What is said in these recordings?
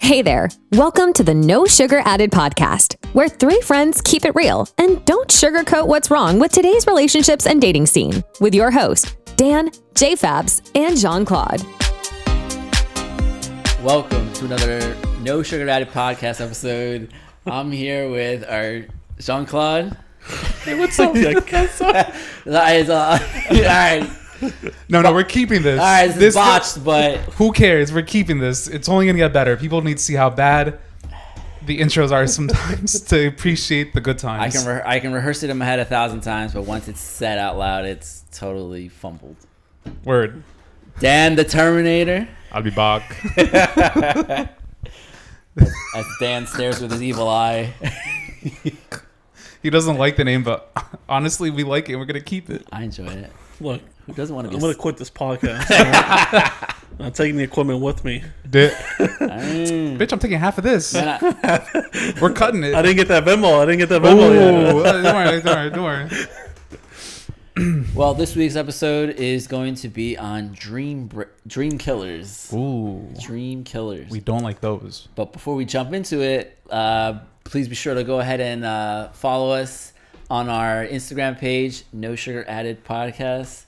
Hey there. Welcome to the No Sugar Added podcast, where three friends keep it real and don't sugarcoat what's wrong with today's relationships and dating scene, with your host, Dan, J-Fabs, and Jean-Claude. Welcome to another No Sugar Added podcast episode. I'm here with our Jean-Claude. Hey, what's up? All right. No, we're keeping this. All right, this is botched, but who cares? We're keeping this. It's only gonna get better. People need to see how bad the intros are sometimes to appreciate the good times. I can rehearse it in my head 1,000 times, but once it's said out loud, it's totally fumbled. Word. Dan the Terminator. I'll be back. As Dan stares with his evil eye. He doesn't like the name, but honestly, we like it. We're gonna keep it. I enjoy it. Look, who doesn't want to? I'm gonna quit this podcast. I'm taking the equipment with me. Bitch, I'm taking half of this. We're cutting it. I didn't get that Venmo. Yet. Don't worry. Well, this week's episode is going to be on dream killers. Ooh, dream killers. We don't like those. But before we jump into it, please be sure to go ahead and follow us on our Instagram page, No Sugar Added Podcast.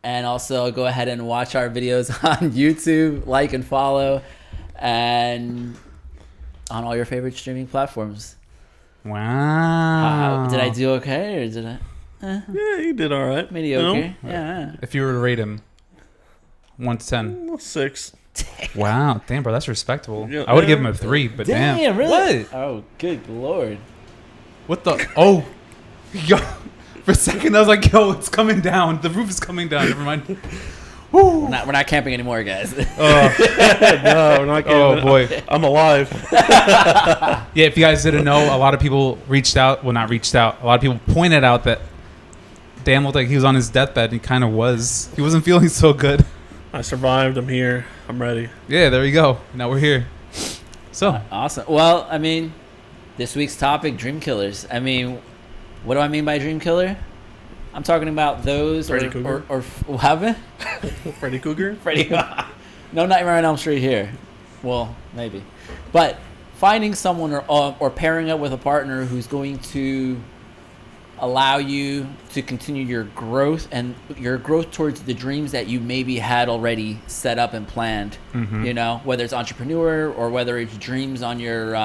And also go ahead and watch our videos on YouTube, like and follow, and on all your favorite streaming platforms. Wow. Did I do okay, or did I? Yeah, you did all right. Mediocre. You know? Yeah. If you were to rate him 1 to 10. 6. Wow. Damn, bro, that's respectable. Yeah, I would give him a 3, but damn. Really? What? Oh, good Lord. What the? Oh. Yo. For a second, I was like, yo, it's coming down. The roof is coming down. Never mind. We're not camping anymore, guys. No, we're not kidding. Oh, boy. I'm alive. Yeah, if you guys didn't know, a lot of people reached out. Well, not reached out. A lot of people pointed out that Dan looked like he was on his deathbed. And he kind of was. He wasn't feeling so good. I survived. I'm here. I'm ready. Yeah, there you go. Now we're here. So. Awesome. Well, I mean, this week's topic, dream killers. I mean, what do I mean by dream killer? I'm talking about those Freddy Cougar. or what happened? Freddy Cougar? Freddy. No, Nightmare on Elm Street here. Well, maybe. But finding someone or pairing up with a partner who's going to allow you to continue your growth and your growth towards the dreams that you maybe had already set up and planned. Mm-hmm. You know, whether it's entrepreneur or whether it's dreams on your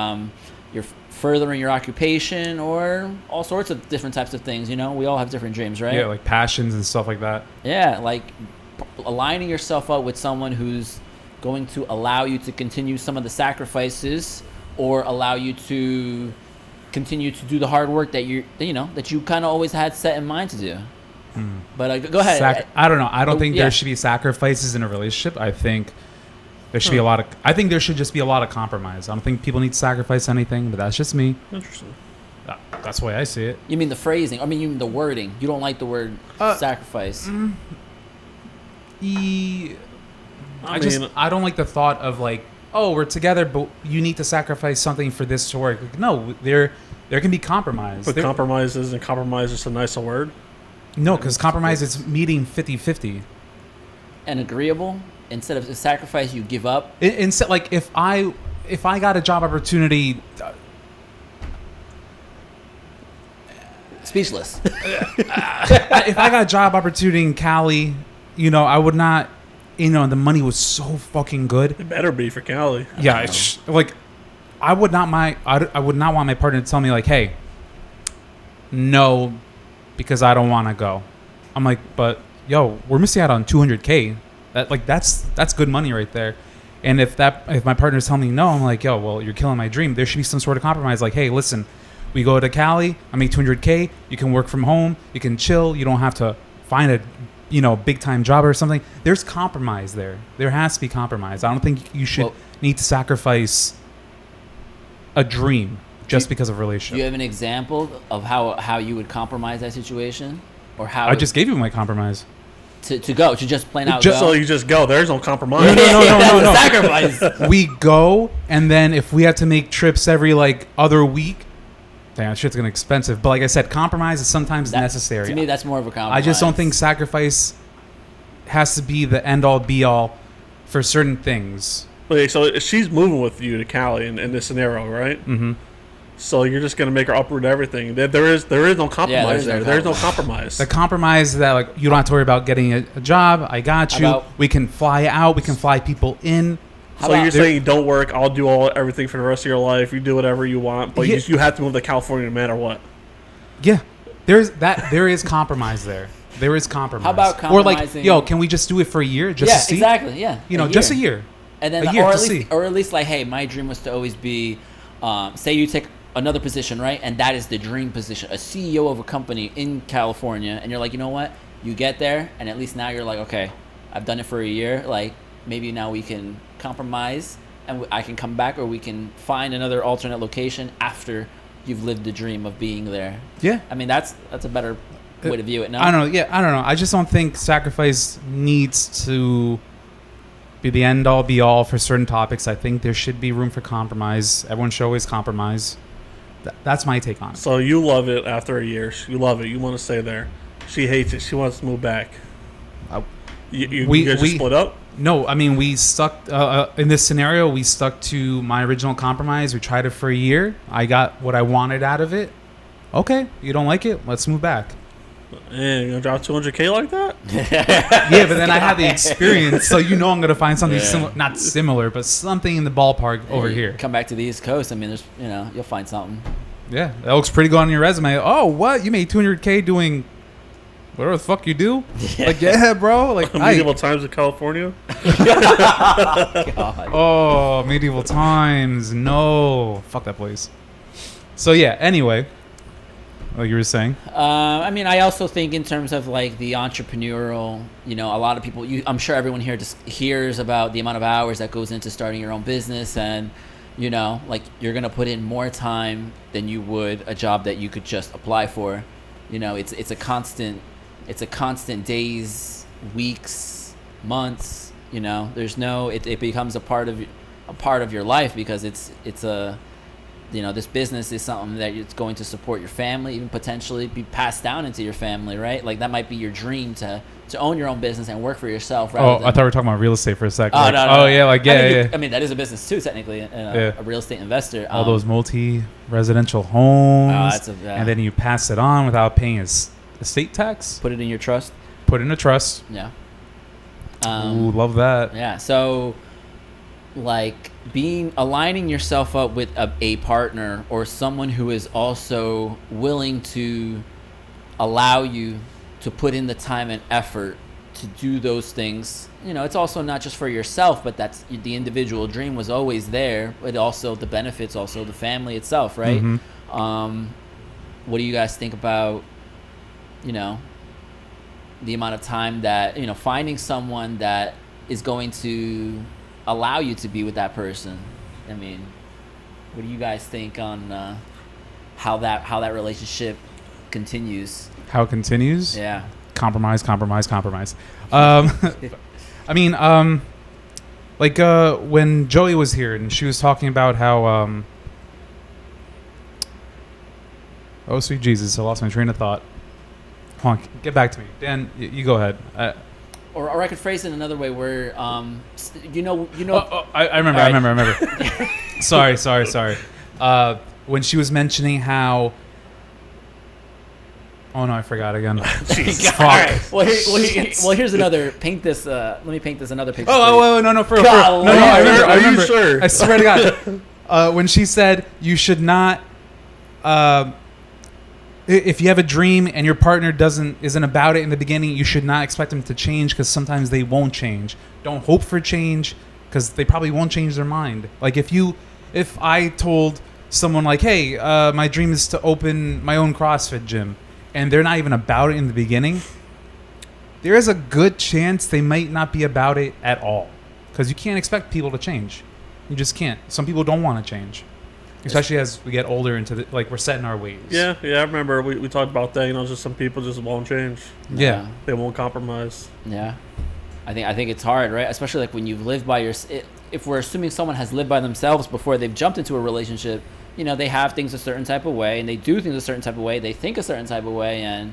furthering your occupation or all sorts of different types of things. You know, we all have different dreams, right? Yeah, like passions and stuff like that. Yeah, like aligning yourself up with someone who's going to allow you to continue some of the sacrifices or allow you to continue to do the hard work that you kind of always had set in mind to do. But go ahead. I don't know. I don't think yeah. there should be sacrifices in a relationship. I think there should be I think there should just be a lot of compromise. I don't think people need to sacrifice anything, but that's just me. Interesting. That's the way I see it. You mean the phrasing? I mean, you mean the wording. You don't like the word sacrifice. I don't like the thought of like, oh, we're together, but you need to sacrifice something for this to work. Like, no, there can be compromise. But compromise is a nicer word? No, because compromise is meeting 50-50. And agreeable? Instead of a sacrifice, you give up? Instead, like, if I got a job opportunity... Speechless. If I got a job opportunity in Cali, I would not... the money was so fucking good. It better be for Cali. Yeah, I would not want my partner to tell me like, hey, no, because I don't want to go. I'm like, but yo, we're missing out on $200K. That's good money right there. And if my partner's telling me no, I'm like, yo, well, you're killing my dream. There should be some sort of compromise. Like, hey, listen, we go to Cali, I make $200K. You can work from home. You can chill. You don't have to find a big time job or something. There's compromise there. There has to be compromise. I don't think you should need to sacrifice a dream just because of a relationship. Do you have an example of how you would compromise that situation, or how I just gave you my compromise to just plain out Just go? so you just go. There's no compromise. No. Sacrifice. We go, and then if we have to make trips every other week, damn, that shit's gonna be expensive. But like I said, compromise is sometimes necessary. To me, that's more of a compromise. I just don't think sacrifice has to be the end all be all for certain things. Okay, so she's moving with you to Cali in this scenario, right? Mm-hmm. So you're just gonna make her uproot everything. There is no compromise there. There is no compromise. The compromise is that like you don't have to worry about getting a job. I got you. We can fly out. We can fly people in. So you're saying don't work. I'll do everything for the rest of your life. You do whatever you want, but you have to move to California no matter what. Yeah, there is compromise there. There is compromise. How about compromising? Or like, yo, can we just do it for a year just to see? Exactly. Yeah, just a year. And then, or at least like, hey, my dream was to always be, say you take another position, right? And that is the dream position, a CEO of a company in California. And you're like, you know what? You get there, and at least now you're like, okay, I've done it for a year. Like, maybe now we can compromise, and I can come back, or we can find another alternate location after you've lived the dream of being there. Yeah. I mean, that's a better way to view it. No? I don't know. Yeah, I don't know. I just don't think sacrifice needs to be the end all be all for certain topics. I think there should be room for compromise. Everyone should always compromise. That's my take on it. So you love it after a year. You love it. You want to stay there. She hates it. She wants to move back. You guys just split up? No, I mean, we stuck in this scenario. We stuck to my original compromise. We tried it for a year. I got what I wanted out of it. Okay, you don't like it? Let's move back. And you're gonna drop $200K like that? Yeah, but then I had the experience, so I'm gonna find something similar, not similar, but something in the ballpark over here. Come back to the East Coast. I mean, there's you'll find something. Yeah, that looks pretty good on your resume. Oh, what? You made $200K doing whatever the fuck you do? Like, yeah, bro. Like medieval times in California. God. Oh, medieval times. No, fuck that place. So yeah. Anyway. Like you were saying? I mean, I also think in terms of like the entrepreneurial, a lot of people, I'm sure everyone here just hears about the amount of hours that goes into starting your own business, and, like you're going to put in more time than you would a job that you could just apply for. It's a constant days, weeks, months, there's no, it becomes a part of your life, because it's a, this business is something that it's going to support your family, even potentially be passed down into your family, right? Like that might be your dream to own your own business and work for yourself. I thought we were talking about real estate for a second. Oh, no. Yeah, like, yeah. I mean, that is a business too, technically, a real estate investor. All those multi-residential homes, and then you pass it on without paying estate tax. Put it in your trust. Put it in a trust. Yeah. Ooh, love that. Yeah, so like aligning yourself up with a partner or someone who is also willing to allow you to put in the time and effort to do those things. It's also not just for yourself, but that's the individual dream was always there, but also the benefits, also the family itself, right? Mm-hmm. What do you guys think about, the amount of time that, finding someone that is going to allow you to be with that person? I mean, what do you guys think on how that relationship continues? How it continues? Yeah. Compromise. I mean, like when Joey was here and she was talking about how oh sweet Jesus, I lost my train of thought. Hold on, get back to me, Dan. You go ahead. Or I could phrase it another way where, I remember. I remember. Sorry. When she was mentioning how, oh no, I forgot again. Fuck. All right. Well, here's another. Let me paint this another picture. Oh, no, for no, I remember. Are you sure? I swear to God. When she said you should not, if you have a dream and your partner isn't about it in the beginning, you should not expect them to change, because sometimes they won't change. Don't hope for change, because they probably won't change their mind. Like if I told someone like, hey, my dream is to open my own CrossFit gym, and they're not even about it in the beginning, there is a good chance they might not be about it at all, because you can't expect people to change. You just can't. Some people don't want to change. Especially as we get older we're set in our ways. Yeah, I remember we talked about that. Just some people just won't change. Yeah, they won't compromise. Yeah, I think it's hard, right? Especially like when you've lived by if we're assuming someone has lived by themselves before they've jumped into a relationship, they have things a certain type of way, and they do things a certain type of way. They think a certain type of way, and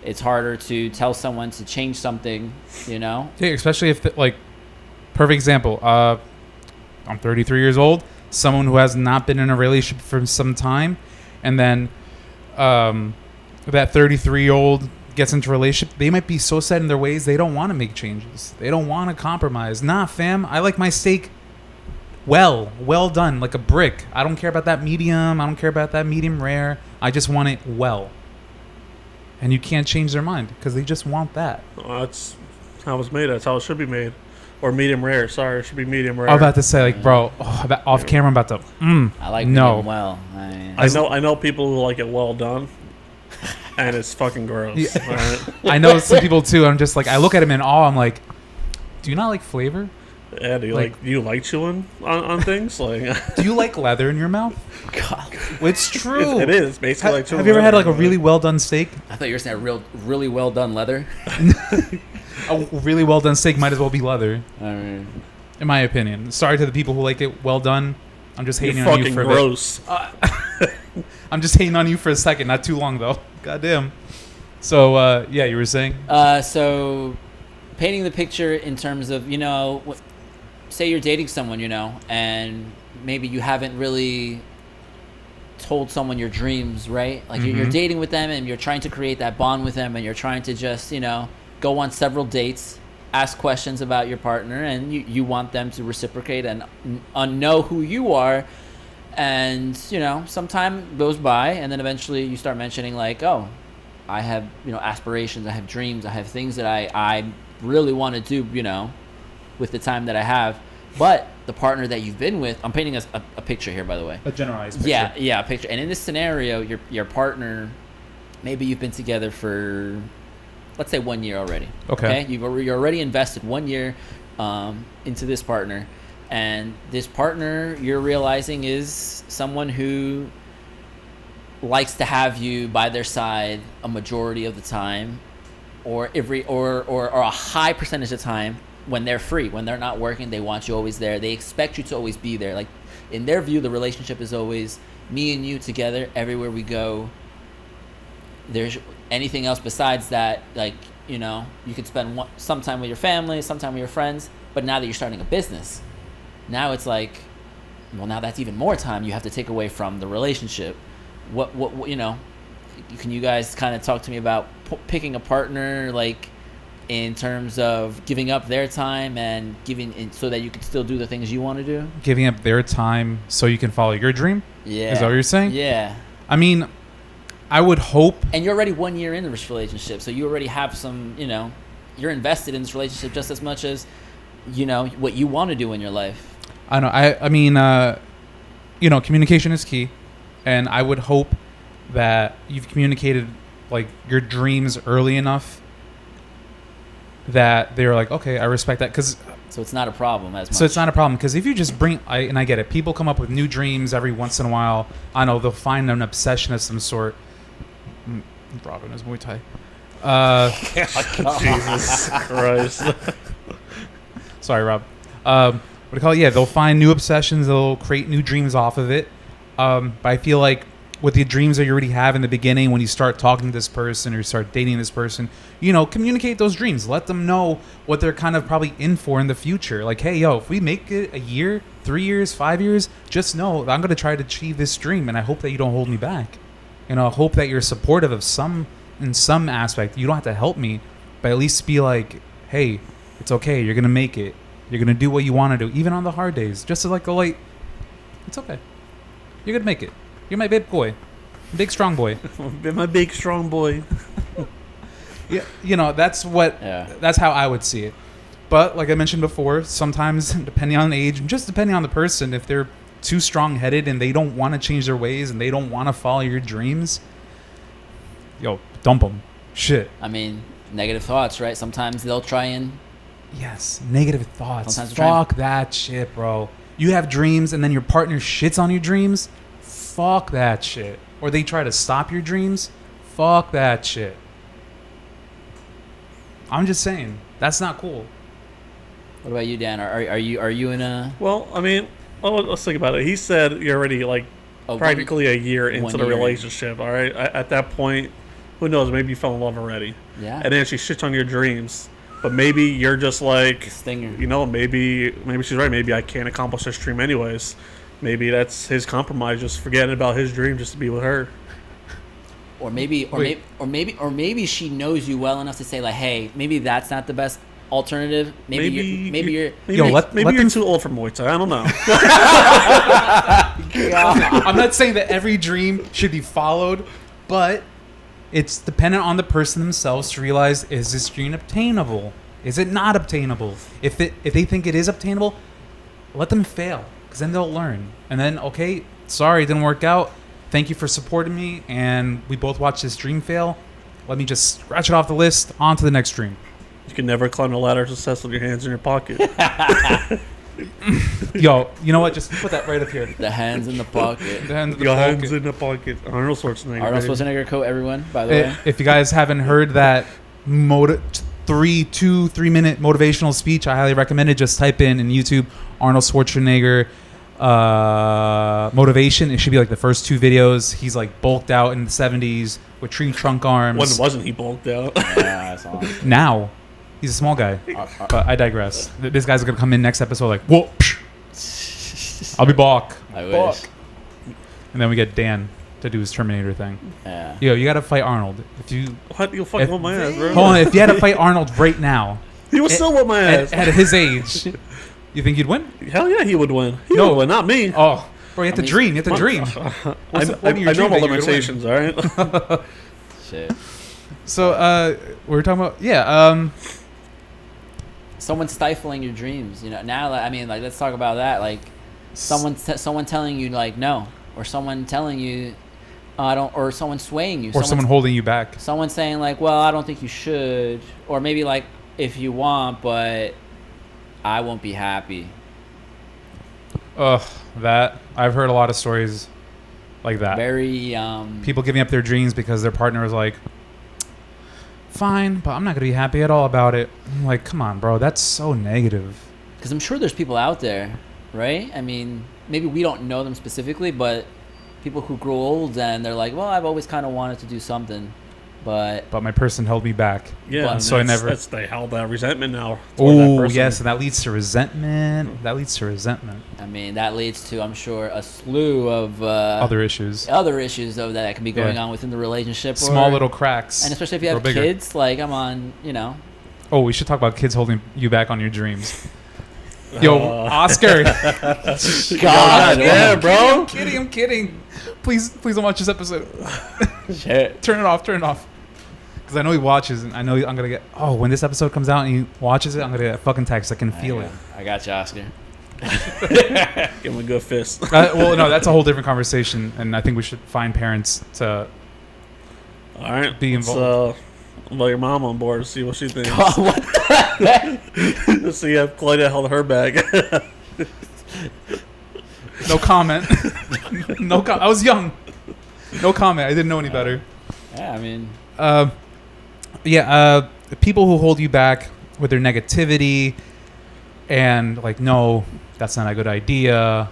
it's harder to tell someone to change something. Yeah, especially if perfect example. I'm 33 years old, someone who has not been in a relationship for some time, and then that 33-year-old gets into a relationship, they might be so set in their ways they don't want to make changes. They don't want to compromise. Nah, fam, I like my steak well done, like a brick. I don't care about that medium. I don't care about that medium rare. I just want it well. And you can't change their mind because they just want that. That's how it's made. That's how it should be made. Or medium rare. Sorry, it should be medium rare. I'm about to say, like, bro, off camera, I'm about to. I like no. medium well. I know people who like it well done, and it's fucking gross. Yeah. Right? I know some people too. I'm just like, I look at them in awe. I'm like, do you not like flavor? Yeah, do you like chewing on things? Like, do you like leather in your mouth? God. It's true. It is basically like chewing. Have you ever leather, had like a really well done steak? I thought you were saying really well done leather. A really well done steak might as well be leather. I mean, in my opinion. Sorry to the people who like it well done. I'm just hating You're on you for gross. a bit. I'm just hating on you for a second. Not too long though. Goddamn. So yeah, you were saying. So painting the picture in terms of, say you're dating someone, and maybe you haven't really told someone your dreams, right? Like you're dating with them and you're trying to create that bond with them, and you're trying to just, go on several dates, ask questions about your partner, and you want them to reciprocate and know who you are. And, some time goes by, and then eventually you start mentioning like, oh, I have, aspirations, I have dreams, I have things that I really want to do, with the time that I have. But the partner that you've been with, I'm painting a picture here, by the way. A generalized picture. Yeah, a picture. And in this scenario, your partner, maybe you've been together for, let's say, 1 year already. Okay. You're already invested 1 year into this partner. And this partner, you're realizing, is someone who likes to have you by their side a majority of the time, or a high percentage of the time when they're free, when they're not working. They want you always there. They expect you to always be there. Like, in their view, the relationship is always me and you together everywhere we go. There's anything else besides that, like, you could spend some time with your family, some time with your friends. But now that you're starting a business, now it's like, well, now that's even more time you have to take away from the relationship. What can you guys kind of talk to me about picking a partner, like, in terms of giving up their time and so that you can still do the things you want to do? Giving up their time so you can follow your dream? Yeah. Is that what you're saying? Yeah. I mean, I would hope. And you're already 1 year into this relationship, so you already have some, you're invested in this relationship just as much as, what you want to do in your life. I know. I mean, communication is key. And I would hope that you've communicated, like, your dreams early enough that they're like, okay, I respect that. So it's not a problem as much. So it's not a problem, because if you just and I get it, people come up with new dreams every once in a while. I know they'll find an obsession of some sort. Robin is Muay Thai. Jesus Christ. Sorry, Rob. What do you call it? Yeah, they'll find new obsessions. They'll create new dreams off of it. But I feel like with the dreams that you already have in the beginning, when you start talking to this person or you start dating this person, communicate those dreams. Let them know what they're kind of probably in for in the future. Like, hey, if we make it a year, 3 years, 5 years, just know that I'm going to try to achieve this dream, and I hope that you don't hold me back. I hope that you're supportive of in some aspect. You don't have to help me, but at least be like, hey, it's okay. You're going to make it. You're going to do what you want to do, even on the hard days. Just to, like, go, like, it's okay. You're going to make it. You're my big boy. Big, strong boy. My big, strong boy. Yeah, that's how I would see it. But like I mentioned before, sometimes depending on age, just depending on the person, if they're too strong-headed and they don't want to change their ways and they don't want to follow your dreams, dump them. Shit. I mean, negative thoughts, right? Sometimes they'll try and... Yes, negative thoughts. Fuck that shit, bro. You have dreams and then your partner shits on your dreams? Fuck that shit. Or they try to stop your dreams? Fuck that shit. I'm just saying, that's not cool. What about you, Dan? Are you in a... Well, I mean, let's think about it. He said you're already practically a year into the relationship. All right, at that point, who knows? Maybe you fell in love already. Yeah. And then she shits on your dreams. But maybe you're just like, Stinger. Maybe she's right. Maybe I can't accomplish this dream anyways. Maybe that's his compromise, just forgetting about his dream just to be with her. Or maybe she knows you well enough to say like, hey, maybe that's not the best alternative. Maybe you're too old for Muay Thai. I don't know. I'm not saying that every dream should be followed, but it's dependent on the person themselves to realize, is this dream obtainable? Is it not obtainable? If they think it is obtainable, let them fail, because then they'll learn. And then, okay, sorry, it didn't work out. Thank you for supporting me, and we both watched this dream fail. Let me just scratch it off the list, on to the next dream. You can never climb the ladder of success with your hands in your pocket. Yo, you know what? Just put that right up here. The hands in the pocket. Hands in the pocket. Arnold Schwarzenegger quote, everyone, by the way. If you guys haven't heard that 3-minute motivational speech, I highly recommend it. Just type in YouTube Arnold Schwarzenegger motivation. It should be like the first 2 videos. He's like bulked out in the 70s with tree trunk arms. When wasn't he bulked out? Yeah, I saw him. Now he's a small guy. But I digress. This guy's gonna come in next episode like, whoa, I'll be balk. I wish. And then we get Dan to do his Terminator thing. Yeah. Yo, you gotta fight Arnold. What? You'll fucking whip my ass, bro. Hold on, if you had to fight Arnold right now, he would still whip my ass. At his age, you think you'd win? Hell yeah, he would win. He would win, not me. Oh, bro, you have to dream. You have to dream. I know my limitations, all right? Shit. So, we were talking about, someone stifling your dreams, now, let's talk about that. Like, someone telling you, like, no. Or someone telling you, or someone swaying you. Or someone holding you back. Someone saying, like, well, I don't think you should. Or maybe, like, if you want, but I won't be happy. Ugh, that. I've heard a lot of stories like that. Very, people giving up their dreams because their partner was like, fine, but I'm not going to be happy at all about it. I'm like, come on, bro. That's so negative. Because I'm sure there's people out there, right? I mean, maybe we don't know them specifically, but people who grow old and they're like, well, I've always kind of wanted to do something, but my person held me back. Yeah, and so they held that resentment now. Oh, yes, and that leads to resentment. I mean, that leads to, I'm sure, a slew of other issues that can be going on within the relationship. Small little cracks. And especially if you have kids, like, I'm on, Oh, we should talk about kids holding you back on your dreams. Yo, Oscar. God, yeah, bro. I'm kidding. Please don't watch this episode. Shit. Turn it off. Because I know he watches, and I know I'm going to get... Oh, when this episode comes out and he watches it, I'm going to get a fucking text. I can feel it. I got you, Oscar. Give him a good fist. Well, no, that's a whole different conversation, and I think we should find parents to all right, be involved. About your mom on board, see what she thinks. Oh, what the heck? Let's see if Claudia held her back. No comment. I was young. No comment. I didn't know any better. Yeah, I mean... people who hold you back with their negativity and like, no, that's not a good idea.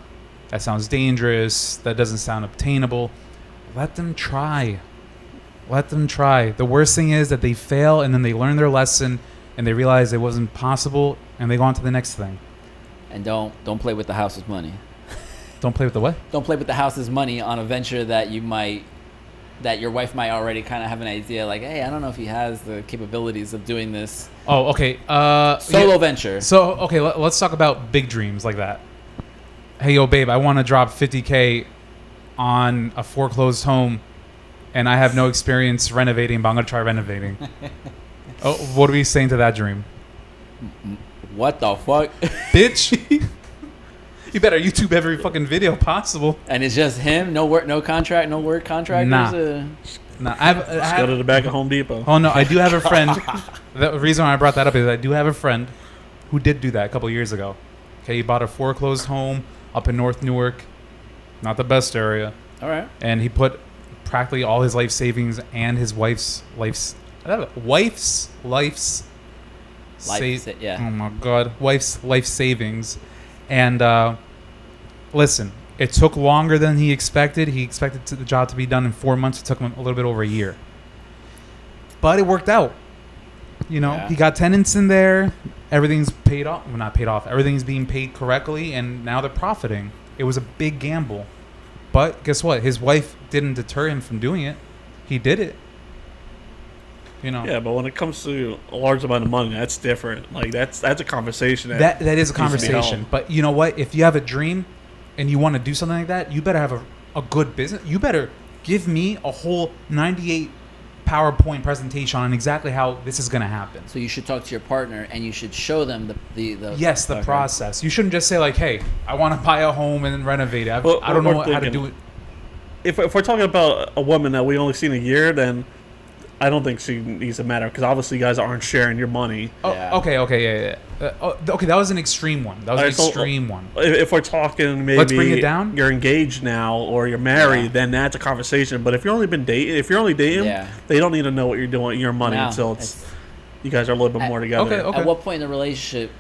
That sounds dangerous. That doesn't sound obtainable. Let them try. The worst thing is that they fail and then they learn their lesson and they realize it wasn't possible and they go on to the next thing. And don't play with the house's money. Don't play with the what? Don't play with the house's money on a venture that your wife might already kind of have an idea, like, hey, I don't know if he has the capabilities of doing this. Oh, okay. Solo venture. So, okay, let's talk about big dreams like that. Hey, yo, babe, I want to drop $50K on a foreclosed home, and I have no experience renovating, but I'm going to try renovating. Oh, what are we saying to that dream? What the fuck? Bitch. You better YouTube every fucking video possible. And it's just him? No work, no contract, no work contractors? Nah. Let's go to the back of Home Depot. Oh, no, I do have a friend. The reason why I brought that up is I do have a friend who did do that a couple years ago. Okay, he bought a foreclosed home up in North Newark. Not the best area. All right. And he put practically all his life savings and his wife's life yeah. Oh, my God. Wife's life savings. And listen, it took longer than he expected. He expected the job to be done in 4 months. It took him a little bit over a year. But it worked out. You know, he got tenants in there. Everything's paid off. Well, not paid off. Everything's being paid correctly, and now they're profiting. It was a big gamble. But guess what? His wife didn't deter him from doing it. He did it. You know. Yeah, but when it comes to a large amount of money, that's different. Like that's a conversation. That is a conversation. But you know what? If you have a dream and you want to do something like that, you better have a good business. You better give me a whole 98 PowerPoint presentation on exactly how this is going to happen. So you should talk to your partner and you should show them the process. You shouldn't just say like, "Hey, I want to buy a home and then renovate it." I don't know how to do it. If we're talking about a woman that we only seen a year, then I don't think she needs to matter because obviously you guys aren't sharing your money. Oh, yeah. Okay, okay, that was an extreme one. That was an extreme one. If we're talking maybe let's bring it down. You're engaged now or you're married, then that's a conversation. But if you're only dating, they don't need to know what you're doing with your money until you guys are a little bit more together. Okay. At what point in the relationship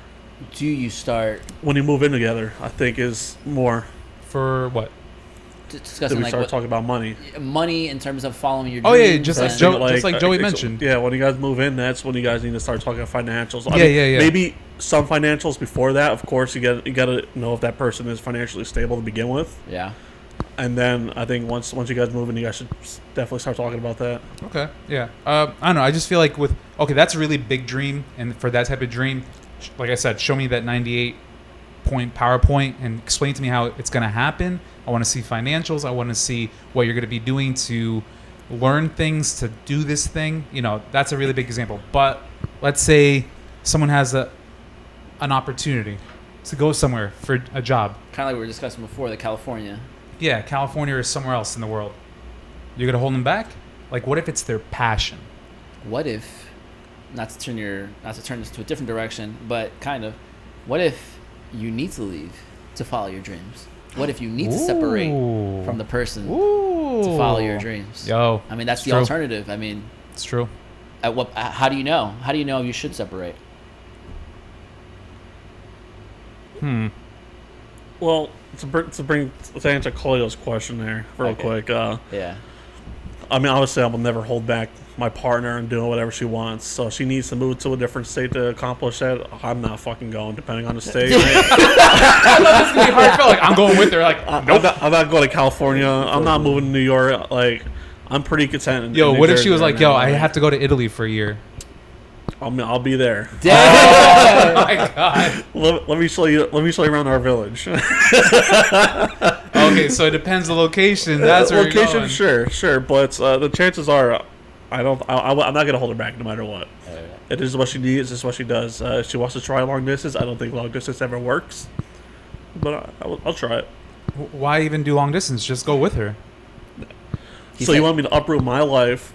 do you start? When you move in together, I think is more. For what? Discussing we start talking about money. Money in terms of following your dreams. Oh yeah, just like Joey mentioned. Yeah, when you guys move in, that's when you guys need to start talking financials. I mean, Maybe some financials before that. Of course, you got to know if that person is financially stable to begin with. Yeah. And then I think once you guys move in, you guys should definitely start talking about that. Okay. Yeah. I don't know. I just feel like that's a really big dream, and for that type of dream, like I said, show me that 98-point PowerPoint and explain to me how it's going to happen. I want to see financials. I want to see what you're going to be doing to learn things, to do this thing. You know, that's a really big example. But let's say someone has an opportunity to go somewhere for a job. Kind of like we were discussing before, the California. Yeah, California or somewhere else in the world. You're going to hold them back? Like, what if it's their passion? What if, not to turn this to a different direction, but kind of, what if you need to leave to follow your dreams? What if you need to separate from the person to follow your dreams? Yo, I mean, that's the alternative. I mean, it's true. How do you know? How do you know you should separate? Well, to answer Khalil's question there real quick. Yeah. I mean, obviously, I will never hold back my partner and doing whatever she wants. So if she needs to move to a different state to accomplish that, I'm not fucking going, depending on the state. This is gonna be hard. I feel like I'm going with her. Like, nope. I'm not going to California. I'm not moving to New York. Like, I'm pretty content. Yo, what if she was like, "Yo, I have to go to Italy for a year"? I'll be there. Damn. Oh my god. Let me show you around our village. Okay, so it depends the location. That's where location, you're going. sure, but the chances are, I'm not gonna hold her back no matter what. It is what she needs. It's what she does. If she wants to try long distance, I don't think long distance ever works, but I'll try it. Why even do long distance? Just go with her. So you want me to uproot my life,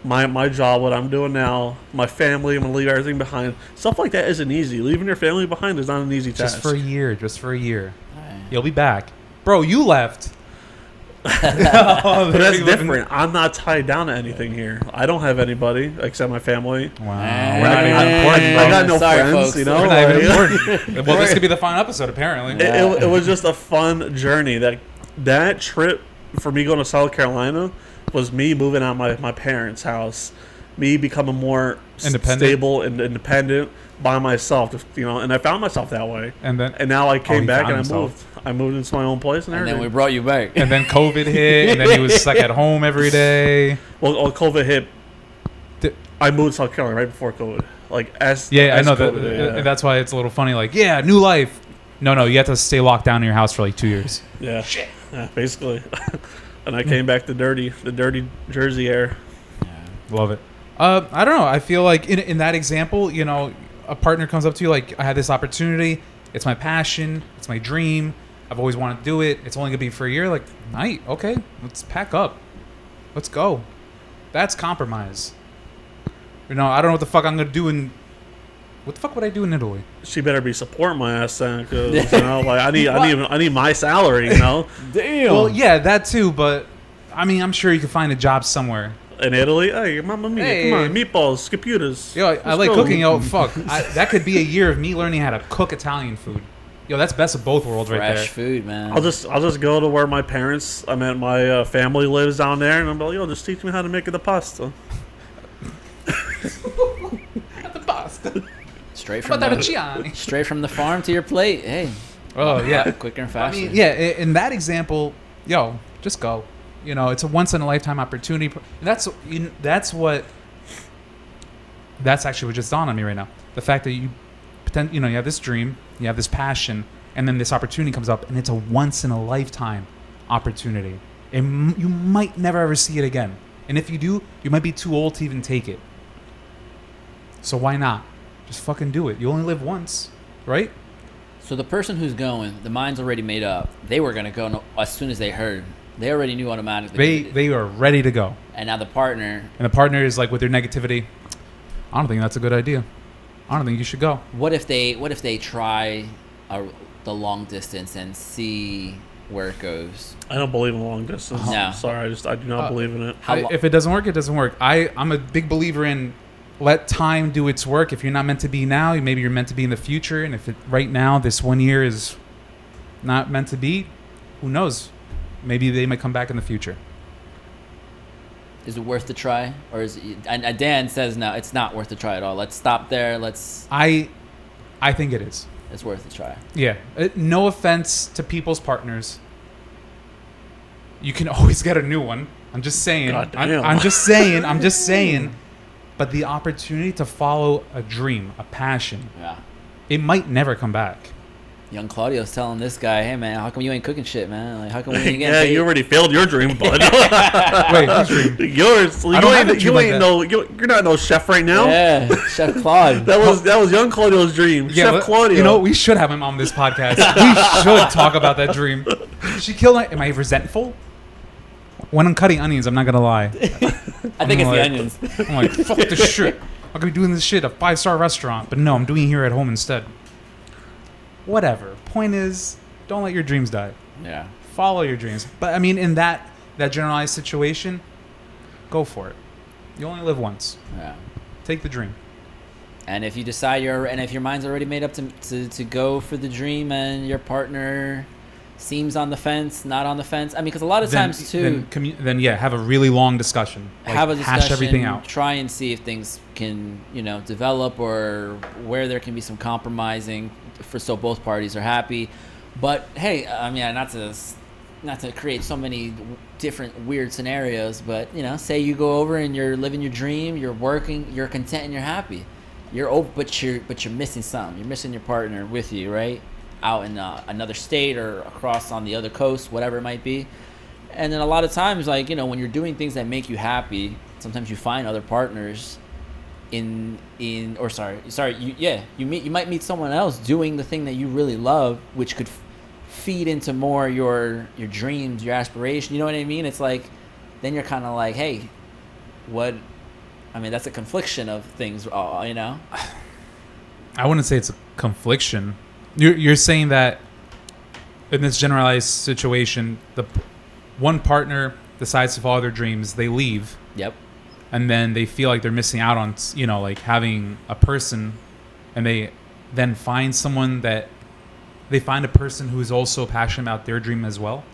my job, what I'm doing now, my family? I'm gonna leave everything behind. Stuff like that isn't easy. Leaving your family behind is not an easy task. Just for a year. Right. You'll be back, bro. You left. But that's different. I'm not tied down to anything here. I don't have anybody except my family. Wow. We're not even important, bro. I got no friends, folks. You know? We're not even important. Well, this could be the final episode, apparently. It was just a fun journey. That trip for me going to South Carolina was me moving out my parents' house, me becoming more stable and independent by myself, you know, and I found myself that way. And now I came back and I moved into my own place and everything. And then we brought you back. And then COVID hit, and then he was stuck at home every day. Well, COVID hit. I moved to South Carolina right before COVID. I know that. That's why it's a little funny. Like, yeah, new life. No, you have to stay locked down in your house for like 2 years. Yeah, shit. Yeah, basically. And I came back to the dirty Jersey air. Yeah, love it. I don't know. I feel like in that example, you know, a partner comes up to you like, I had this opportunity. It's my passion. It's my dream. I've always wanted to do it. It's only gonna be for a year. Like, okay, let's pack up. Let's go. That's compromise. You know, I don't know what the fuck I'm gonna do what the fuck would I do in Italy? She better be supporting my ass then, because you know, like I need my salary, you know. Damn. Well, yeah, that too, but I mean, I'm sure you could find a job somewhere. In Italy, hey, mamma mia, come on, meatballs, computers. Yo, I like cooking. Yo, fuck, that could be a year of me learning how to cook Italian food. Yo, that's best of both worlds right there. Fresh food, man. I'll just go to where my family lives down there, and I'm like, yo, just teach me how to make the pasta. Straight from the farm to your plate. Hey. Oh yeah, quicker and faster. I mean, yeah, in that example, just go. It's a once in a lifetime opportunity. That's actually what just dawned on me right now. The fact that you have this dream, you have this passion, and then this opportunity comes up, and it's a once in a lifetime opportunity. And you might never ever see it again. And if you do, you might be too old to even take it. So why not? Just fucking do it. You only live once, right? So the person who's going, the mind's already made up. They were going to go as soon as they heard. They already knew automatically. They are ready to go. And now the partner. And the partner is like with their negativity. I don't think that's a good idea. I don't think you should go. What if they try the long distance and see where it goes? I don't believe in long distance. No. Sorry, I do not believe in it. If it doesn't work, it doesn't work. I'm a big believer in let time do its work. If you're not meant to be now, maybe you're meant to be in the future. And if right now this 1 year is not meant to be, who knows? Maybe they might come back in the future. Is it worth the try, or is it? And Dan says no, it's not worth the try at all. Let's stop there. I think it is. It's worth the try. Yeah. No offense to people's partners. You can always get a new one. I'm just saying. I'm just saying. But the opportunity to follow a dream, a passion, it might never come back. Young Claudio's telling this guy, "Hey man, how come you ain't cooking shit, man? Like, how come we ain't getting paid?" You already failed your dream, bud. Wait, whose dream? Yours. You're not no chef right now. Yeah, Chef Claude. that was young Claudio's dream. Yeah, Chef Claudio. We should have him on this podcast. We should talk about that dream. She killed it. Am I resentful? When I'm cutting onions, I'm not gonna lie. I think it's the onions. I'm like, fuck this shit. I'm gonna be doing this shit at a 5-star restaurant, but no, I'm doing it here at home instead. Whatever. Point is, don't let your dreams die. Yeah. Follow your dreams. But I mean, in that generalized situation, go for it. You only live once. Yeah. Take the dream. And if you decide if your mind's already made up to go for the dream, and your partner seems on the fence, not on the fence. I mean, because a lot of times too. Then have a really long discussion. Have a discussion. Hash everything out. Try and see if things can, develop, or where there can be some compromising, so both parties are happy. But hey, I mean, not to create so many different weird scenarios, but say you go over and you're living your dream, you're working, you're content, and you're happy. You're over, but you're missing something. You're missing your partner with you, right? Out in another state or across on the other coast, whatever it might be. And then a lot of times, when you're doing things that make you happy, sometimes you find other partners you might meet someone else doing the thing that you really love, which could feed into more your dreams, your aspiration. You know what I mean? It's like, then you're kind of like, hey, that's a confliction of things, I wouldn't say it's a confliction. You're saying that in this generalized situation, the one partner decides to follow their dreams, they leave. Yep. And then they feel like they're missing out on, having a person, and they then find a person who's also passionate about their dream as well.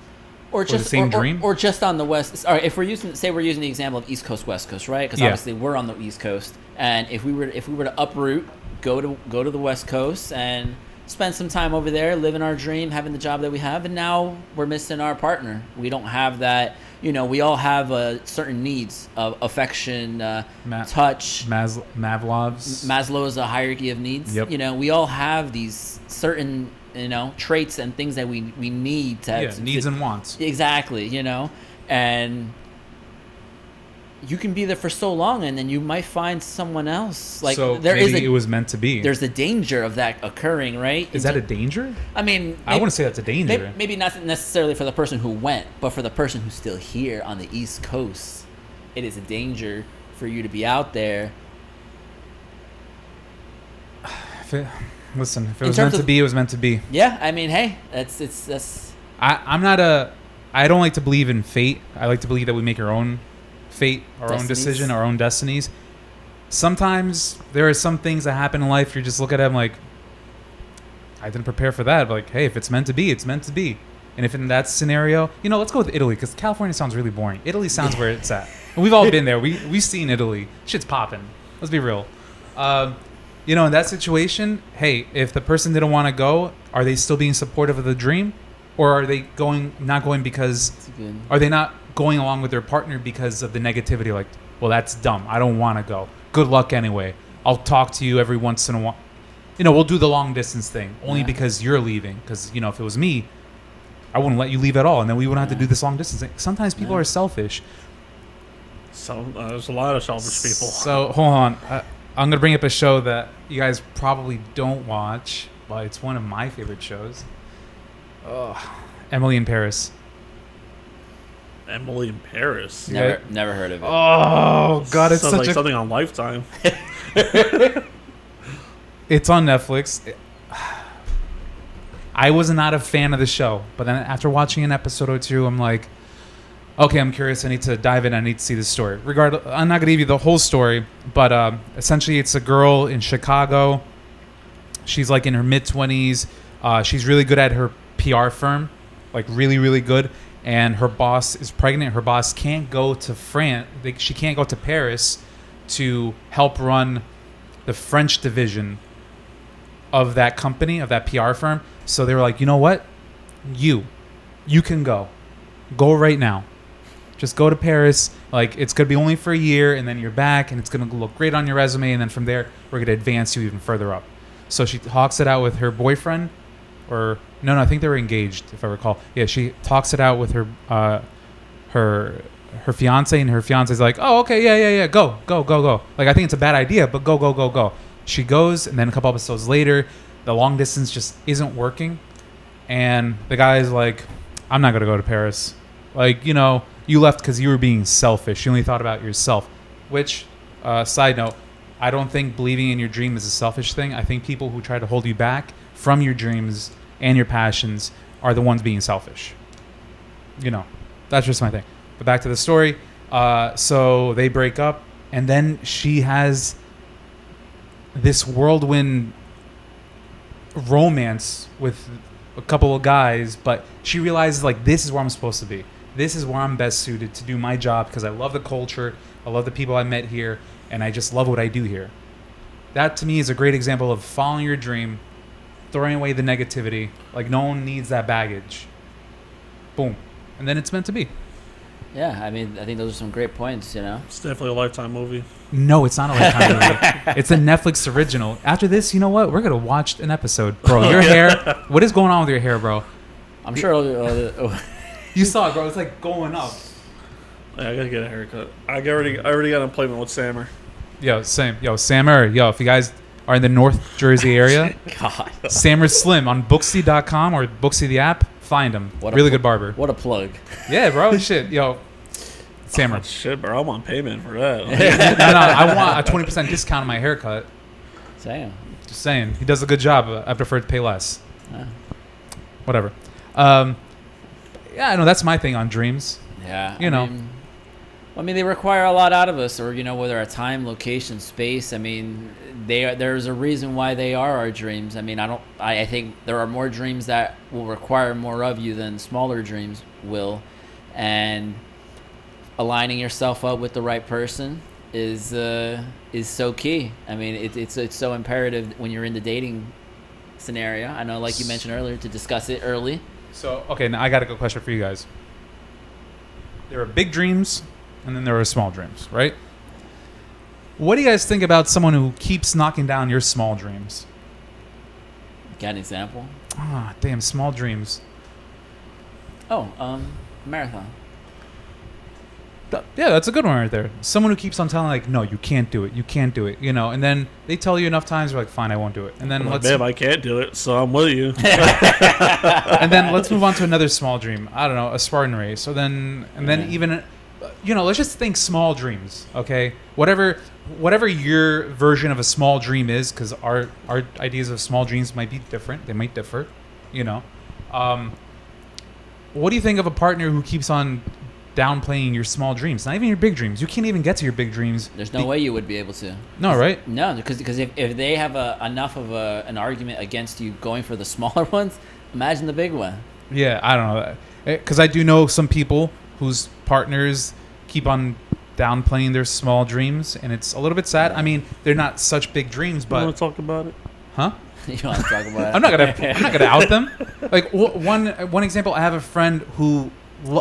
Or just the same dream. Or just on the West. All right, if we're using the example of East Coast, West Coast, right? Because obviously we're on the East Coast, and if we were to uproot, go to the West Coast and spend some time over there, living our dream, having the job that we have, and now we're missing our partner. We don't have that. We all have certain needs of affection, touch. Maslow's a hierarchy of needs. Yep. We all have these certain traits and things that we need to needs and wants. Exactly. And you can be there for so long, and then you might find someone else. Like, so it was meant to be. There's the danger of that occurring, right? Is that a danger? I mean, I wouldn't say that's a danger. Maybe not necessarily for the person who went, but for the person who's still here on the East Coast, it is a danger for you to be out there. If it was meant to be, it was meant to be. Yeah, I mean, hey, that's. I don't like to believe in fate. I like to believe that we make our own fate, our own decision, our own destinies. Sometimes there are some things that happen in life, you just look at them like, I didn't prepare for that. But hey, if it's meant to be, it's meant to be. And if in that scenario, let's go with Italy, because California sounds really boring. Italy sounds where it's at. And we've all been there. We've seen Italy. Shit's popping. Let's be real. You know, in that situation, hey, if the person didn't want to go, are they still being supportive of the dream? Or are they not going because, are they not going along with their partner because of the negativity? Like, well, that's dumb. I don't want to go. Good luck anyway. I'll talk to you every once in a while. You know, we'll do the long distance thing only because you're leaving. Because, you know, if it was me, I wouldn't let you leave at all. And then we wouldn't have to do this long distance thing. Sometimes people are selfish. So there's a lot of selfish people. So hold on. I'm going to bring up a show that you guys probably don't watch, but it's one of my favorite shows. Emily in Paris. Emily in Paris. Never heard of it. Oh God, it's sounds such like something on Lifetime. It's on Netflix. I was not a fan of the show, but then after watching an episode or two, I'm like, okay, I'm curious. I need to dive in. I need to see the story. Regardless, I'm not going to give you the whole story, but essentially, it's a girl in Chicago. She's like in her mid-20s. She's really good at her PR firm, like really, really good. And her boss is pregnant. Her boss can't go to France. She can't go to Paris to help run the French division of that company, of that PR firm. So they were like, you know what? You can go. Go right now. Just go to Paris. Like, it's going to be only for a year, and then you're back, and it's going to look great on your resume, and then from there, we're going to advance you even further up. So she talks it out with her boyfriend, or no, I think they were engaged, if I recall. Yeah, she talks it out with her fiance, and her fiance's like, oh, okay, yeah, go. Like, I think it's a bad idea, but go. She goes, and then a couple episodes later, the long distance just isn't working, and the guy's like, I'm not going to go to Paris. Like, you know, you left because you were being selfish. You only thought about yourself. Which, side note, I don't think believing in your dream is a selfish thing. I think people who try to hold you back from your dreams and your passions are the ones being selfish. You know, that's just my thing. But back to the story. So they break up, and then she has this whirlwind romance with a couple of guys, but she realizes, like, this is where I'm supposed to be. This is where I'm best suited to do my job because I love the culture, I love the people I met here, and I just love what I do here. That, to me, is a great example of following your dream, throwing away the negativity. Like, no one needs that baggage. Boom. And then it's meant to be. Yeah, I mean, I think those are some great points, you know? It's definitely a Lifetime movie. No, it's not a Lifetime movie. It's a Netflix original. After this, you know what? We're going to watch an episode. Bro, your hair, what is going on with your hair, bro? I'm sure You saw it, bro. It's like going up. Yeah, I got to get a haircut. I already got an appointment with Sammer. Yo, same. Yo, Sammer. Yo, if you guys are in the North Jersey area, God. Sammer Slim on Booksy.com or Booksy the app. Find him. Really good barber. What a plug. Yeah, bro. Shit. Yo, Sammer. Oh, shit, bro. I'm on payment for that. No. I want a 20% discount on my haircut. Damn. Just saying. He does a good job. I prefer to pay less. Whatever. Yeah, I know that's my thing on dreams. Yeah. You know. I mean, they require a lot out of us, or, you know, whether a time, location, space. I mean, there's a reason why they are our dreams. I mean, I think there are more dreams that will require more of you than smaller dreams will. And aligning yourself up with the right person is so key. I mean, it's so imperative when you're in the dating scenario. I know, like you mentioned earlier, to discuss it early. So, okay, now I got a good question for you guys. There are big dreams, and then there are small dreams, right? What do you guys think about someone who keeps knocking down your small dreams? Got an example? Ah, damn, small dreams. Marathon. Yeah, that's a good one right there. Someone who keeps on telling, like, no, you can't do it, you know, and then they tell you enough times, you're like, fine, I won't do it. And then babe, I can't do it, so I'm with you. And then let's move on to another small dream. I don't know, a Spartan race. Then even, you know, let's just think small dreams, okay? Whatever your version of a small dream is, because our ideas of small dreams might be different. They might differ, you know. What do you think of a partner who keeps on downplaying your small dreams? Not even your big dreams. You can't even get to your big dreams. There's no way you would be able to. No, right? No, because if they have enough of an argument against you going for the smaller ones, imagine the big one. Yeah, I don't know. Because I do know some people whose partners keep on downplaying their small dreams, and it's a little bit sad. I mean, they're not such big dreams, You but want to talk about it? huh? You want to talk about it? I'm not gonna out them. Like one example, I have a friend who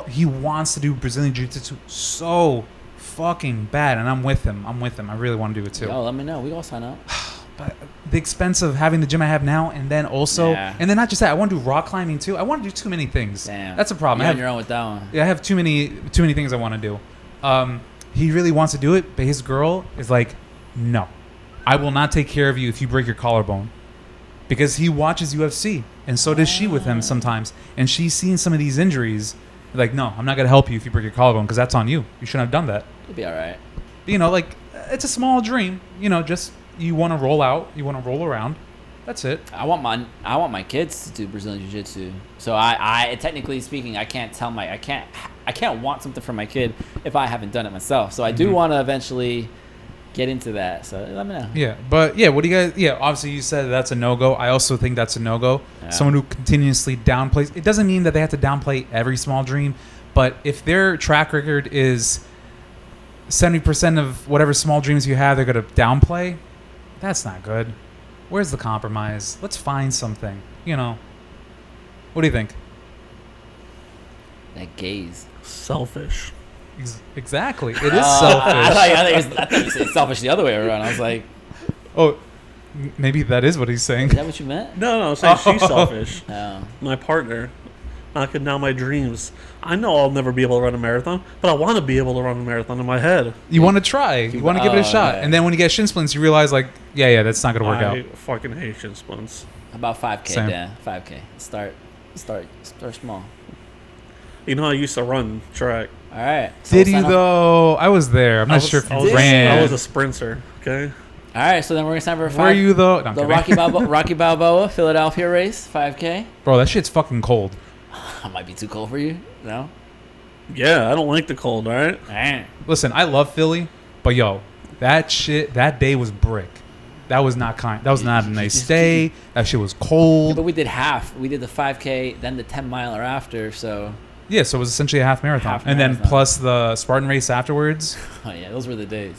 he wants to do Brazilian Jiu-Jitsu so fucking bad, and I'm with him. I really want to do it too. Yo, let me know. We all sign up. But the expense of having the gym I have now, and then also, and then not just that, I want to do rock climbing too. I want to do too many things. Damn. That's a problem. You're I on have, your own with that one. yeah, I have too many things I want to do. He really wants to do it, but his girl is like, no, I will not take care of you if you break your collarbone. Because he watches UFC, and so does she with him sometimes. And she's seen some of these injuries. Like, no, I'm not going to help you if you break your collarbone, because that's on you. You shouldn't have done that. You'll be all right. You know, like, it's a small dream. You know, just you want to roll out. You want to roll around. That's it. I want my kids to do Brazilian Jiu-Jitsu. So I technically speaking, I can't want something for my kid if I haven't done it myself. So I do want to eventually get into that. So let me know. Yeah, but yeah, what do you guys? Yeah, obviously you said that's a no-go. I also think that's a no-go. Yeah. Someone who continuously downplays. It doesn't mean that they have to downplay every small dream, but if their track record is 70% of whatever small dreams you have, they're gonna downplay. That's not good. Where's the compromise? Let's find something. You know. What do you think? That gaze. Selfish. Exactly. It is selfish. I thought you said selfish the other way around. I was like, Oh, maybe that is what he's saying. is that what you meant? No, I'm saying she's selfish. Oh. My partner. Knocking down my dreams. I know I'll never be able to run a marathon, but I want to be able to run a marathon in my head. You want to try. You want to give it a shot. Yeah. And then when you get shin splints, you realize, like, yeah, that's not going to work I out. fucking hate shin splints. About 5K, Same. Dan. 5K. Start small. You know, I used to run track. All right. So Did we'll you, sign up. though? I was there. I'm not sure if I you was, ran. I was a sprinter, okay? All right. So then we're gonna sign for Were you, though? No, I'm the kidding. Rocky Balboa Philadelphia race, 5K. Bro, that shit's fucking cold. That might be too cold for you. No. Yeah, I don't like the cold, all right? Eh. Listen, I love Philly, but yo, that day was brick. That was not kind. That was not a nice day. That shit was Yeah, cold. but we did half. We did the 5K, then the 10-miler after. So, Yeah, so it was essentially a half marathon. Half And then marathon. plus the Spartan race afterwards. oh yeah, those were the days.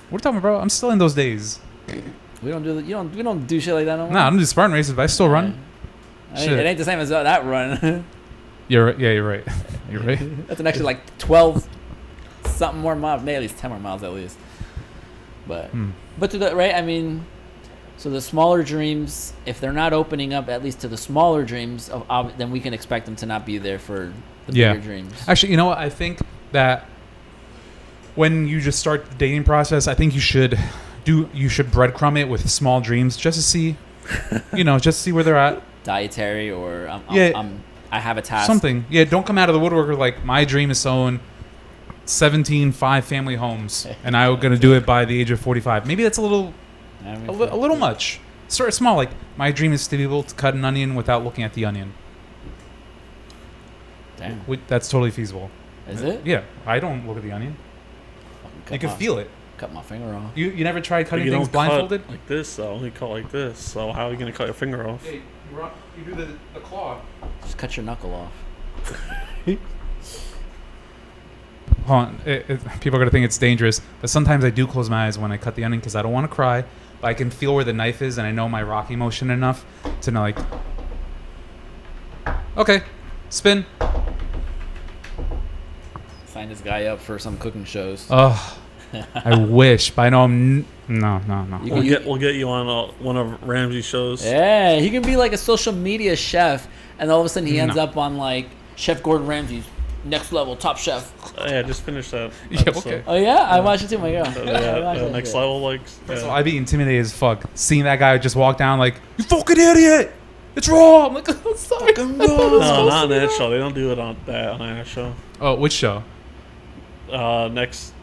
What are you talking about, bro? I'm still in those days. We don't do we don't do shit like that no more. Nah, I don't do Spartan races, but I still run. It ain't the same as that run. You're right. You're right. That's an extra like 12 something more miles, maybe at least 10 more miles at least. But but to the right, I mean, so the smaller dreams, if they're not opening up at least to the smaller dreams, then we can expect them to not be there for the bigger dreams. Actually, you know what? I think that when you just start the dating process, I think you should breadcrumb it with small dreams just to see, just see where they're at. Dietary or I have a task. Something. Yeah, don't come out of the woodwork with like, my dream is to own 17 5-family homes, and I'm going to do it by the age of 45. Maybe that's a little much. Start small. Like, my dream is to be able to cut an onion without looking at the onion. Damn. That's totally feasible. Is it? Yeah, I don't look at the onion. You can feel it. Cut my finger off. You never tried cutting You things don't blindfolded? cut like this, though. You cut like this. So how are you going to cut your finger off? Hey, you do the claw. Just cut your knuckle off. Hold on. People are going to think it's dangerous, but sometimes I do close my eyes when I cut the onion because I don't want to cry, but I can feel where the knife is, and I know my Rocky motion enough to know, like, okay, spin. Sign this guy up for some cooking shows. Ugh, I wish, but I know I'm... No. We'll get you on one of Ramsey's shows. Yeah, he can be like a social media chef, and all of a sudden he ends up on like Chef Gordon Ramsay's Next Level Top Chef. Yeah, just finished that. Yeah, episode. okay. Oh yeah, I watched it too. My girl. Next Level, like. So I'd be intimidated as fuck seeing that guy just walk down like, you fucking idiot! It's raw! I'm like, I'm sorry. No, not on that show. They don't do it on that show. Oh, which show? Next.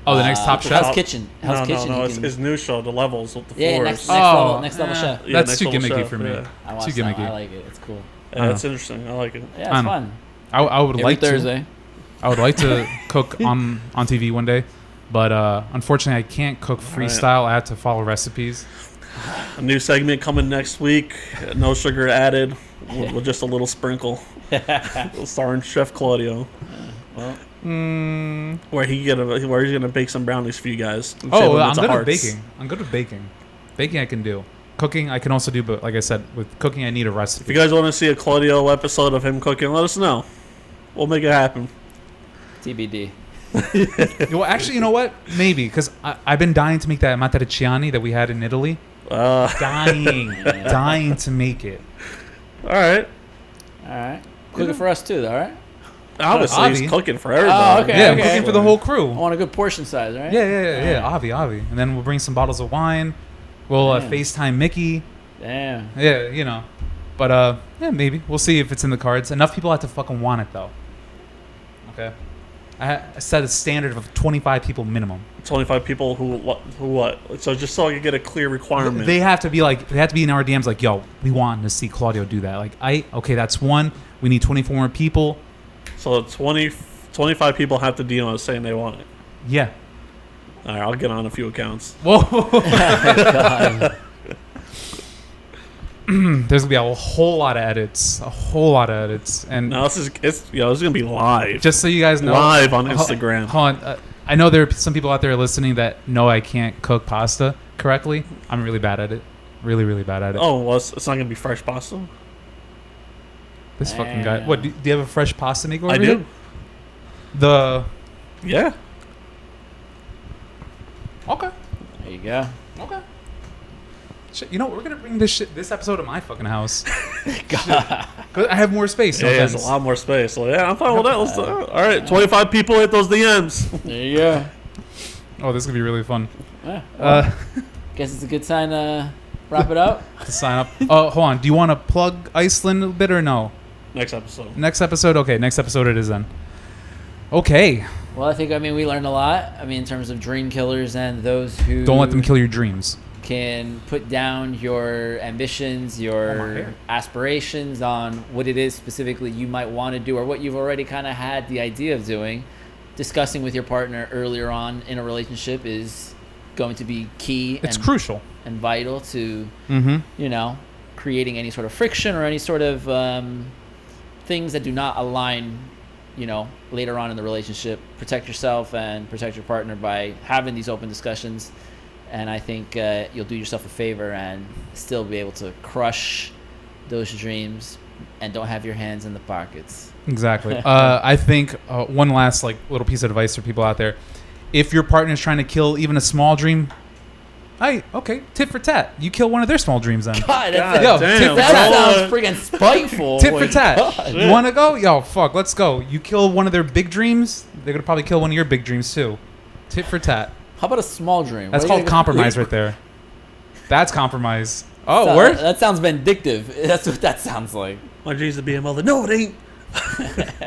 Oh, the next Top Chef? Hell's Kitchen. Hell's Kitchen. No, it's his new show, The Levels with the Yeah, floors. next level chef. Yeah, That's Next too Level gimmicky Chef, for me. yeah. I Too watched that. gimmicky. I like it. It's cool. Yeah, it's interesting. I like it. Yeah, it's fun. I would Every like Thursday. to. I would like to cook on TV one day, but unfortunately I can't cook freestyle. I have to follow recipes. A new segment coming next week. No sugar added, with just a little sprinkle. Starring Chef Claudio. Well, Where he's gonna bake some brownies for you guys. Oh, I'm good at baking. Baking I can do. Cooking I can also do, but like I said, with cooking I need a recipe. If you guys want to see a Claudio episode of him cooking, let us know. We'll make it happen. TBD. Well, actually, you know what? Maybe, because I've been dying to make that amatriciani that we had in Italy. Dying to make it. All right. Cooking for us too, though, all right? Obviously, he's cooking for everybody. Oh, okay. Yeah, I'm cooking for the whole crew. I want a good portion size, right? Yeah. Avi. And then we'll bring some bottles of wine. We'll FaceTime Mickey. Damn. Yeah, you know. But, yeah, maybe. We'll see if it's in the cards. Enough people have to fucking want it, though. Okay? I set a standard of 25 people minimum. 25 people who what? So just so I can get a clear requirement. They have to be in our DMs like, yo, we want to see Claudio do that. Like, okay, that's one. We need 24 more people. So 25 people have to DM us saying they want it. Yeah. All right, I'll get on a few accounts. Whoa. God. There's gonna be a whole lot of edits. And no, this is gonna be live. Just so you guys know, live on Instagram. Hold on. I know there are some people out there listening that know I can't cook pasta correctly. I'm really bad at it. Really, really bad at it. Oh, well, it's not gonna be fresh pasta. This fucking guy. What? Do you have a fresh pasta maker over here? I do. Yeah. Okay. There you go. Okay. Shit, you know, we're gonna bring this episode to my fucking house. God. I have more space. Yeah, there's a lot more space. So yeah, I'm fine with that. Let's all right, 25 people hit those DMs. There you go. Oh, this is gonna be really fun. Guess it's a good time to wrap it up. To sign up. Oh, hold on. Do you want to plug Iceland a bit or no? Next episode. Okay, next episode it is then. Okay. Well, I think we learned a lot. In terms of dream killers and those who don't let them kill your dreams. Can put down your ambitions, your aspirations on what it is specifically you might want to do or what you've already kind of had the idea of doing. Discussing with your partner earlier on in a relationship is going to be key. It's crucial and vital to creating any sort of friction or any sort of things that do not align later on in the relationship. Protect yourself and protect your partner by having these open discussions. And I think you'll do yourself a favor and still be able to crush those dreams and don't have your hands in the pockets. Exactly. I think one last little piece of advice for people out there. If your partner is trying to kill even a small dream, tit for tat. You kill one of their small dreams then. God, that sounds freaking spiteful. Tit for tat. God. You want to go? Yo, fuck, let's go. You kill one of their big dreams, they're going to probably kill one of your big dreams too. Tit for tat. How about a small dream? That's called compromise right there. That's compromise. Oh, word? That sounds vindictive. That's what that sounds like. My dreams to be a mother. No, it ain't. I don't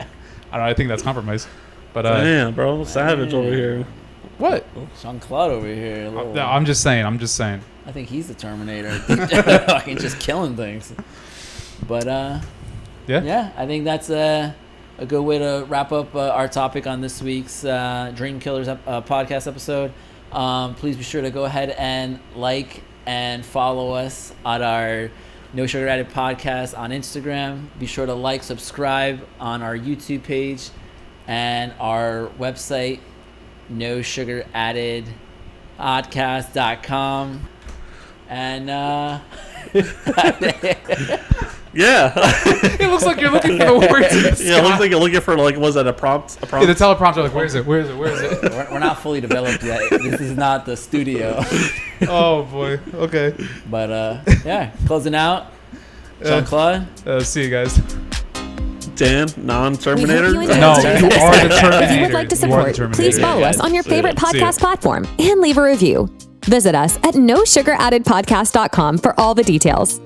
know. I think that's compromise. But damn, bro, savage over here. What? Jean-Claude over here. I'm just saying. I think he's the Terminator. Fucking just killing things. But yeah, I think that's a good way to wrap up our topic on this week's Dream Killers podcast episode. Please be sure to go ahead and like and follow us at our No Sugar Added podcast on Instagram. Be sure to subscribe on our YouTube page and our website, NoSugarAddedPodcast.com. And yeah. It looks like you're looking for the words in the sky. Yeah, it looks like you're looking for was that a prompt? Yeah, the teleprompter, where is it? We're not fully developed yet. This is not the studio. Oh boy. Okay. But yeah, closing out. Jean-Claude. See you guys. Dan, non-Terminator. No, you are the Terminator. If you would like to support, please follow us on your favorite podcast platform and leave a review. Visit us at NoSugarAddedPodcast.com for all the details.